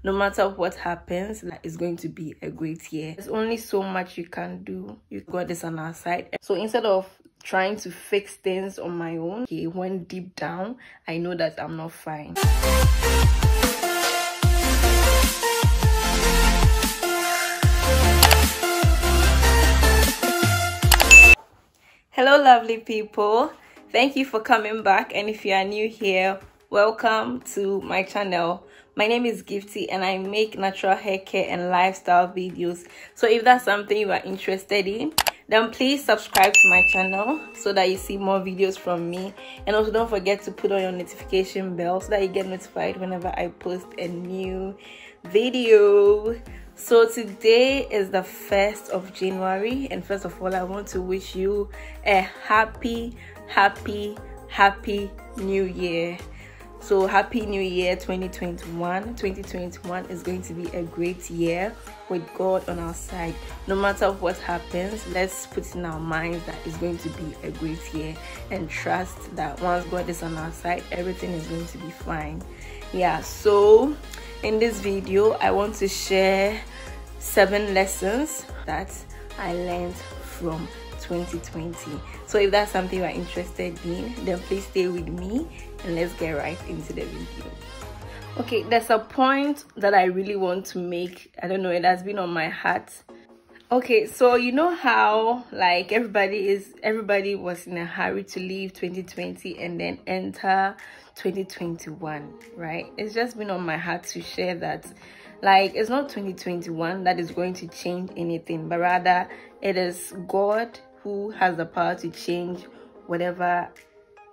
No matter what happens, it's going to be a great year. There's only so much you can do. You got this on our side. So instead of trying to fix things on my own, okay, when deep down I know that I'm not fine. Hello lovely people, thank you for coming back, and if you are new here, welcome to my channel. My name is Gifty and I make natural hair care and lifestyle videos. So if that's something you are interested in, then please subscribe to my channel so that you see more videos from me. And also don't forget to put on your notification bell so that you get notified whenever I post a new video. So today is the 1st of January, and first of all I want to wish you a happy new year. So happy new year 2021. 2021 is going to be a great year with God on our side. No matter what happens, let's put in our minds that it's going to be a great year and trust that once God is on our side, everything is going to be fine. Yeah, so in this video I want to share 7 lessons that I learned from 2020. So if that's something you are interested in, then please stay with me and let's get right into the video. Okay, there's a point that I really want to make. I don't know, it has been on my heart. Okay, so you know how like everybody was in a hurry to leave 2020 and then enter 2021, right? It's just been on my heart to share that like it's not 2021 that is going to change anything, but rather it is God who has the power to change whatever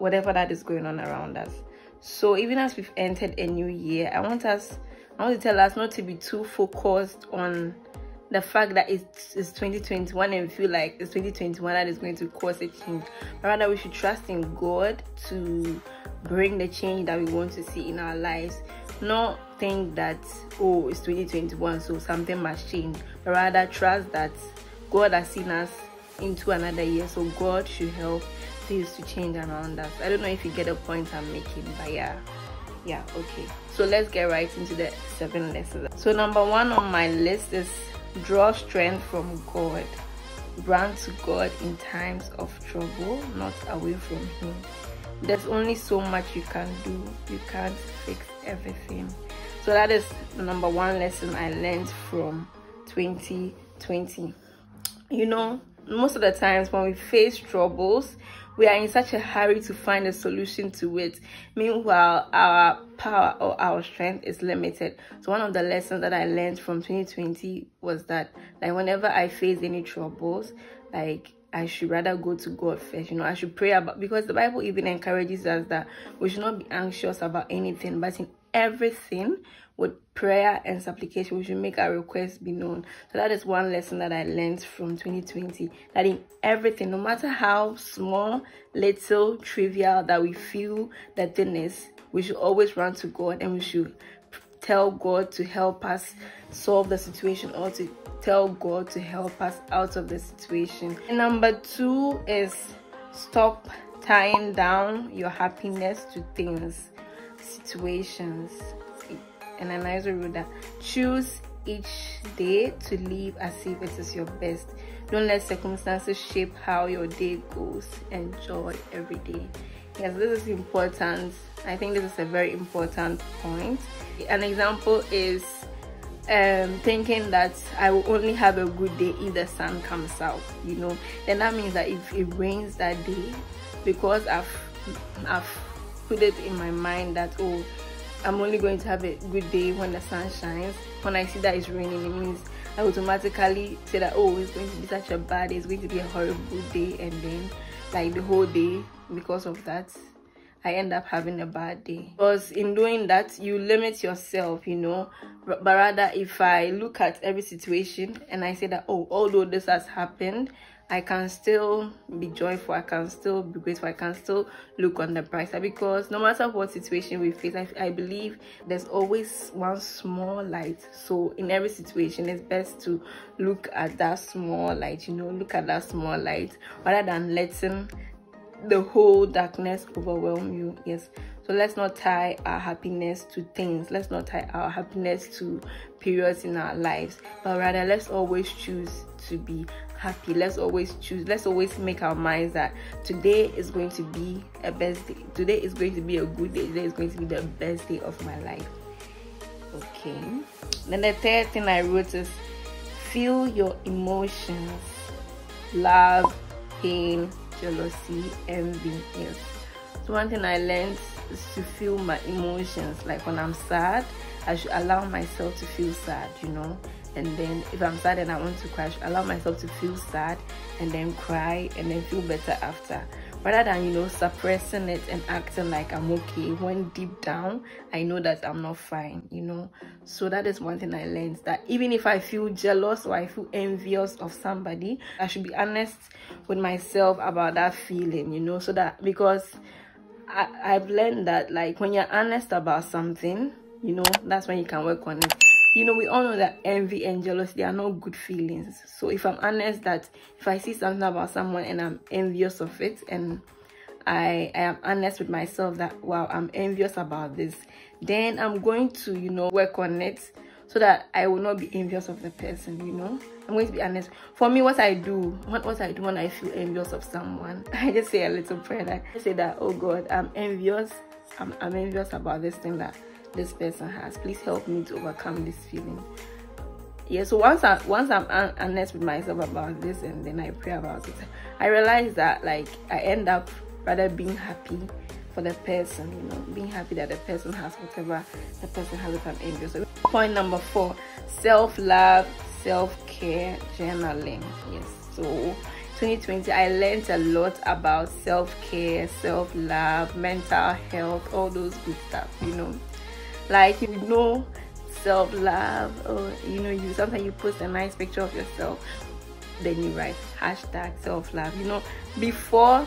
that is going on around us. So even as we've entered a new year, I want to tell us not to be too focused on the fact that it's 2021 and we feel like it's 2021 that is going to cause a change, but rather we should trust in God to bring the change that we want to see in our lives. Not think that, oh, it's 2021 so something must change, but rather trust that God has seen us into another year, so God should help things to change around us. I don't know if you get the point I'm making, but yeah, okay. So let's get right into the 7 lessons. So number 1 on my list is draw strength from God. Run to God in times of trouble, not away from Him. There's only so much you can do. You can't fix everything. So that is the number 1 lesson I learned from 2020. You know, most of the times when we face troubles, we are in such a hurry to find a solution to it. Meanwhile, our power or our strength is limited. So one of the lessons that I learned from 2020 was that like whenever I face any troubles, like I should rather go to God first. You know, I should pray about, because the Bible even encourages us that we should not be anxious about anything, but in everything with prayer and supplication we should make our requests be known. So that is one lesson that I learned from 2020, that in everything, no matter how small, little, trivial that we feel the thing is, we should always run to God and we should tell God to help us solve the situation, or to tell God to help us out of the situation. And number 2 is stop tying down your happiness to things, situations. And a nice rule that choose each day to live as if it is your best. Don't let circumstances shape how your day goes. Enjoy every day. Yes, this is important. I think this is a very important point. An example is thinking that I will only have a good day if the sun comes out, you know. Then that means that if it rains that day, because I've put it in my mind that, oh, I'm only going to have a good day when the sun shines. When I see that it's raining, it means I automatically say that, oh, it's going to be such a bad day, it's going to be a horrible day, and then like the whole day, because of that, I end up having a bad day. Because in doing that, you limit yourself, you know. But rather, if I look at every situation and I say that, oh, although this has happened, I can still be joyful, I can still be grateful, I can still look on the bright side, because no matter what situation we face, I believe there's always one small light. So in every situation, it's best to look at that small light, you know, look at that small light rather than letting the whole darkness overwhelm you. Yes, So let's not tie our happiness to things. Let's not tie our happiness to periods in our lives, but rather let's always choose to be happy. Let's always make our minds that today is going to be a best day. Today is going to be a good day. Today is going to be the best day of my life. Okay. Then the third thing I wrote is feel your emotions. Love, pain, jealousy, envy. Yes. So one thing I learned is to feel my emotions. Like when I'm sad, I should allow myself to feel sad, you know. And then if I'm sad and I want to cry, I should allow myself to feel sad and then cry and then feel better after. Rather than, you know, suppressing it and acting like I'm okay when deep down I know that I'm not fine, you know. So that is one thing I learned, that even if I feel jealous or I feel envious of somebody, I should be honest with myself about that feeling, you know. So that, because I've learned that, like, when you're honest about something, you know, that's when you can work on it. You know, we all know that envy and jealousy, they are not good feelings. So if I'm honest that if I see something about someone and I'm envious of it, and I am honest with myself that, wow, I'm envious about this, then I'm going to, you know, work on it so that I will not be envious of the person, you know. I'm going to be honest. For me, what I do when I feel envious of someone, I just say a little prayer. I say that, oh God, I'm envious. I'm envious about this thing that this person has. Please help me to overcome this feeling. Yeah, so once I'm honest with myself about this and then I pray about it, I realize that, like, I end up rather being happy for the person, you know, being happy that the person has whatever the person has if I'm envious. So point number 4, self-love, self-care, journaling. Yes, so 2020 I learned a lot about self-care, self-love, mental health, all those good stuff, you know. Like, you know, self-love, or, you know, you sometimes you post a nice picture of yourself, then you write hashtag self-love. You know, before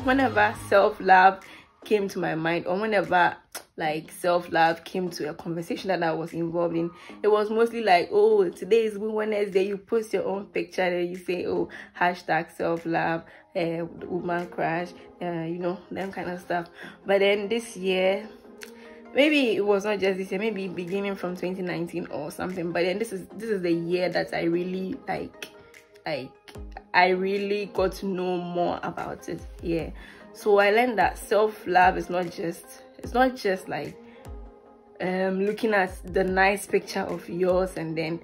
whenever self-love came to my mind, or whenever like self-love came to a conversation that I was involved in, it was mostly like, oh, today is Wednesday, you post your own picture and you say, oh, hashtag self-love, woman crush, you know, them kind of stuff. But then this year, maybe it was not just this year, maybe beginning from 2019 or something, but then this is the year that I really I really got to know more about it. Yeah, so I learned that self-love is not just like looking at the nice picture of yours and then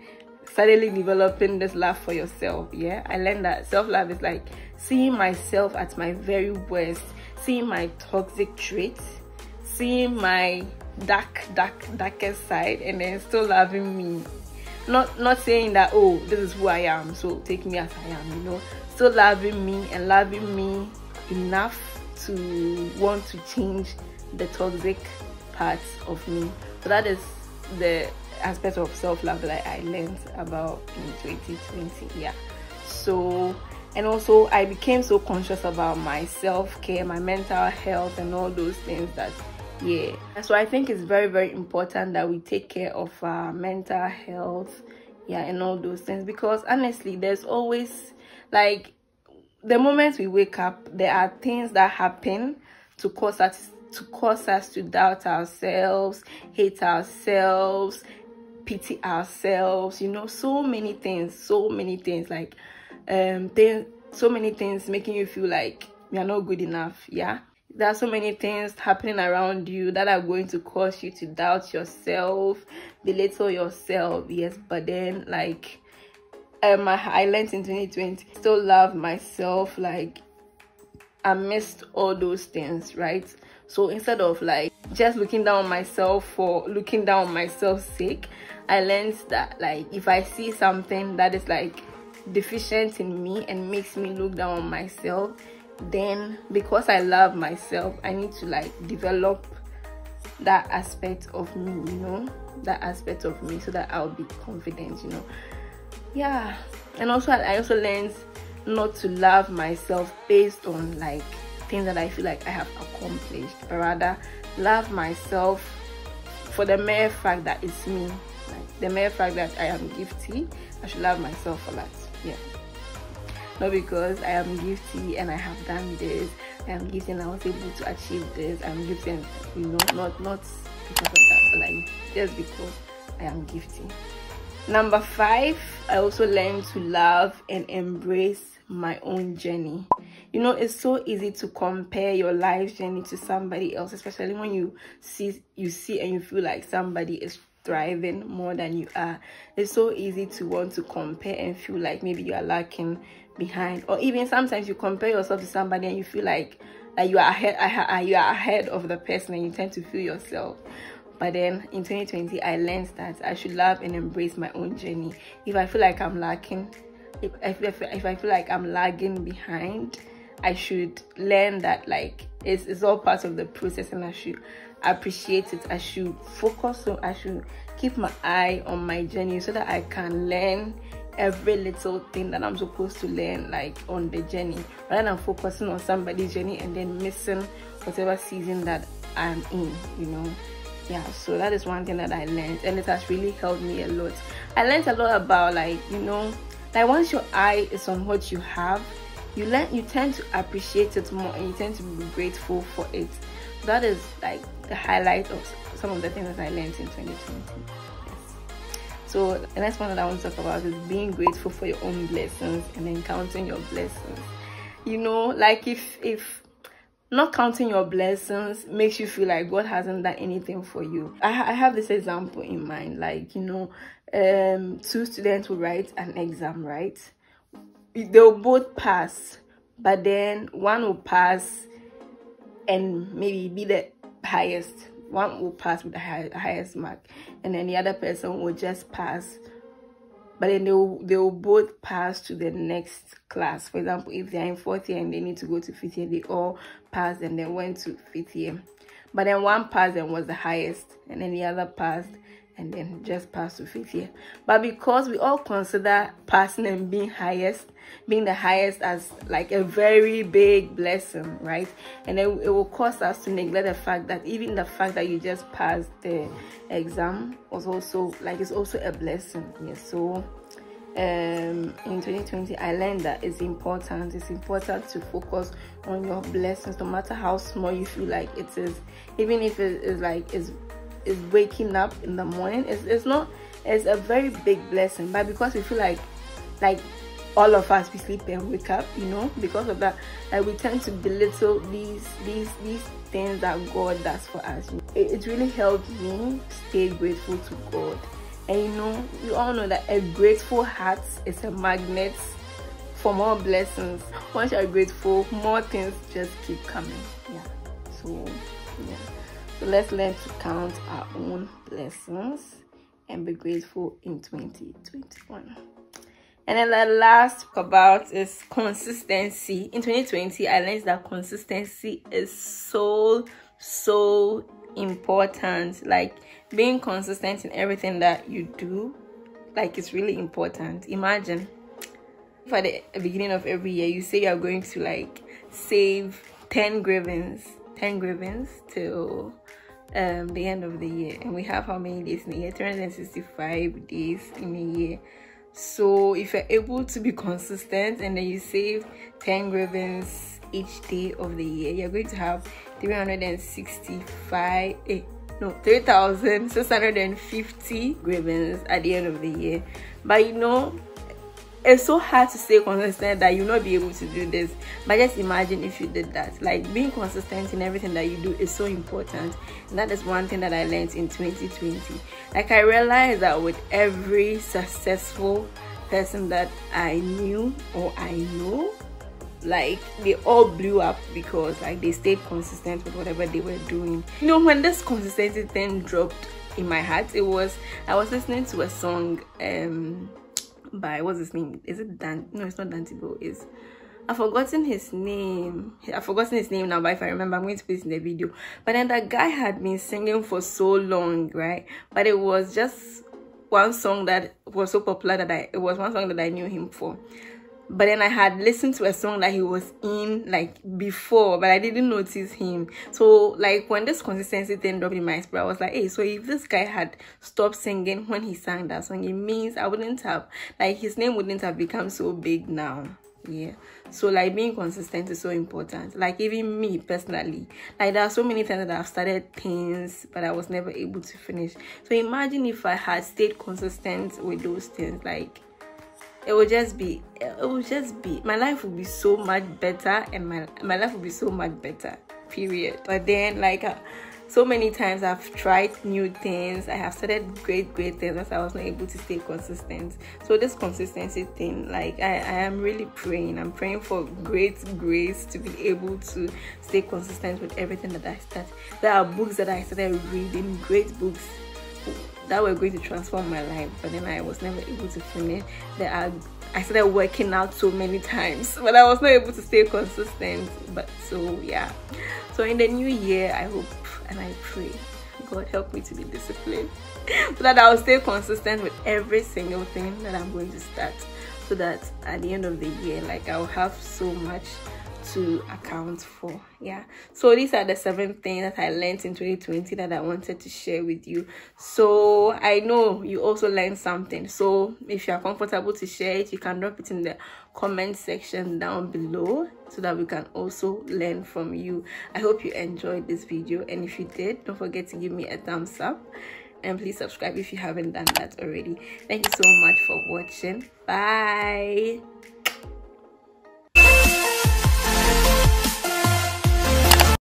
suddenly developing this love for yourself. Yeah, I learned that self-love is like seeing myself at my very worst, seeing my toxic traits, seeing my darkest side, and then still loving me. Not saying that, oh, this is who I am, so take me as I am, you know. Still loving me and loving me enough to want to change the toxic parts of me. So that is the aspect of self-love that I learned about in 2020. Yeah. So, and also I became so conscious about my self-care, my mental health, and all those things that, yeah. So I think it's very, very important that we take care of our mental health, yeah, and all those things, because honestly, there's always, like, the moment we wake up, there are things that happen to cause us to doubt ourselves, hate ourselves, pity ourselves, you know, so many things, like so many things making you feel like you're not good enough. Yeah, there are so many things happening around you that are going to cause you to doubt yourself, belittle yourself. Yes, but then, like, I learned in 2020, still love myself, like, amidst all those things, right? So instead of like just looking down on myself for looking down on myself's sake, I learned that, like, if I see something that is like deficient in me and makes me look down on myself, then because I love myself, I need to like develop that aspect of me, you know, that aspect of me, so that I'll be confident, you know. Yeah. And also I also learned not to love myself based on like things that I feel like I have accomplished, but rather love myself for the mere fact that it's me, like the mere fact that I am gifted. I should love myself for that. Yeah. not because I am gifted and I have done this, I am gifted and I was able to achieve this, I'm gifted, you know, not because of that, but like just because I am gifted. Number 5, I also learned to love and embrace my own journey. You know, it's so easy to compare your life journey to somebody else, especially when you see and you feel like somebody is thriving more than you are. It's so easy to want to compare and feel like maybe you are lacking behind, or even sometimes you compare yourself to somebody and you feel like you are ahead of the person, and you tend to feel yourself. But then in 2020, I learned that I should love and embrace my own journey. If I feel like I'm lacking, if I feel like I'm lagging behind, I should learn that like it's all part of the process, and I should appreciate it. I should focus on, I should keep my eye on my journey so that I can learn every little thing that I'm supposed to learn, like on the journey, rather than focusing on somebody's journey and then missing whatever season that I'm in, you know. Yeah, so that is one thing that I learned, and it has really helped me a lot. I learned a lot about, like, you know, like once your eye is on what you have, you tend to appreciate it more, and you tend to be grateful for it. That is like the highlight of some of the things that I learned in 2020. Yes. So the next one that I want to talk about is being grateful for your own blessings and then counting your blessings. You know, like if not counting your blessings makes you feel like God hasn't done anything for you. I have this example in mind, like, you know, 2 students will write an exam, right? They'll both pass, but then one will pass and maybe be the highest. One will pass with the highest mark, and then the other person will just pass, but then they will both pass to the next class. For example, if they are in 4th year and they need to go to 5th year, they all passed and then went to 5th year. But then one passed and was the highest, and then the other passed and then just passed to 5th year. But because we all consider passing and being the highest as like a very big blessing, right? And then it will cause us to neglect the fact that even the fact that you just passed the exam was also like, it's also a blessing. Yes. So in 2020, I learned that it's important to focus on your blessings, no matter how small you feel like it is. Even if it is like is waking up in the morning, it's a very big blessing, but because we feel like all of us, we sleep and wake up, you know, because of that, like, we tend to belittle these things that God does for us. It really helped me stay grateful to God. And you know, we all know that a grateful heart is a magnet for more blessings. Once you're grateful, more things just keep coming. Yeah. So yeah. So let's learn to count our own blessings and be grateful in 2021. And then the last about is consistency. In 2020, I learned that consistency is so important. Like, being consistent in everything that you do, like, it's really important. Imagine if at the beginning of every year you say you're going to like save 10 grievance till the end of the year, and we have how many days in the year? 365 days in a year. So if you're able to be consistent and then you save 10 grievance each day of the year, you're going to have 3,650 grievance at the end of the year. But you know, it's so hard to stay consistent that you'll not be able to do this. But just imagine if you did that. Like, being consistent in everything that you do is so important. And that is one thing that I learned in 2020. Like, I realized that with every successful person that I knew or I know, like, they all blew up because like they stayed consistent with whatever they were doing. You know, when this consistency thing dropped in my heart, I was listening to a song by, what's his name? Is it Dan? No, it's not Dantibo. I've forgotten his name. I've forgotten his name now, but if I remember, I'm going to put it in the video. But then that guy had been singing for so long, right? But it was just one song that was so popular that it was one song that I knew him for. But then I had listened to a song that he was in like before, but I didn't notice him. So like when this consistency thing dropped in my spirit, I was like, hey, so if this guy had stopped singing when he sang that song, it means I wouldn't have, like, his name wouldn't have become so big now. Yeah, so like being consistent is so important. Like even me personally, like there are so many times that I've started things but I was never able to finish. So imagine if I had stayed consistent with those things, like it would just be my life would be so much better, and my life would be so much better, period. But then like so many times I've tried new things, I have started great things, but I was not able to stay consistent. So this consistency thing, like I am really praying. I'm praying for great grace to be able to stay consistent with everything that I start. There are books that I started reading, great books that were going to transform my life, but then I was never able to finish. I started working out so many times, but I was not able to stay consistent. But so yeah, so in the new year, I hope and I pray God help me to be disciplined so that I'll stay consistent with every single thing that I'm going to start, so that at the end of the year, like I'll have so much to account for. Yeah, so these are the 7 things that I learned in 2020 that I wanted to share with you. So I know you also learned something, so if you are comfortable to share it, you can drop it in the comment section down below so that we can also learn from you. I hope you enjoyed this video, and if you did, don't forget to give me a thumbs up, and please subscribe if you haven't done that already. Thank you so much for watching. Bye.